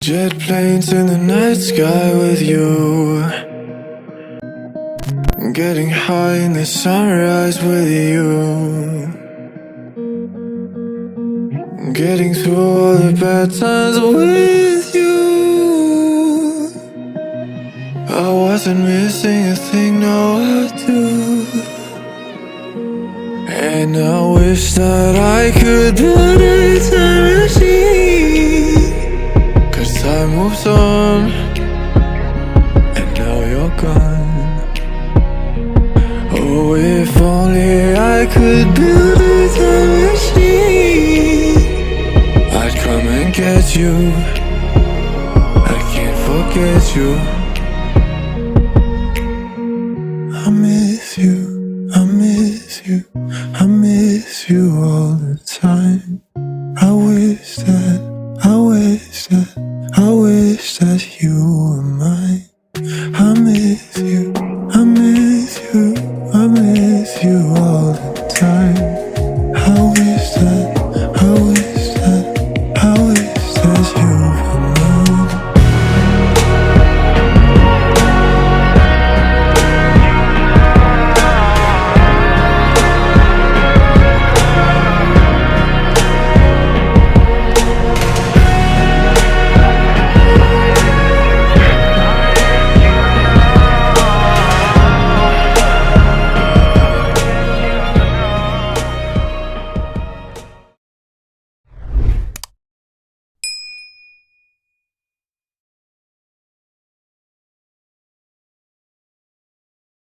Jet planes in the night sky with you, getting high in the sunrise with you, getting through all the bad times with you. I wasn't missing a thing, no I do. And I wish that I could build a time machine, 'cause time moves on, and now you're gone. Oh, if only I could build a time machine, I'd come and get you. I can't forget you. I miss you, I miss you, I miss you all the time. I wish that, I wish that, I wish that you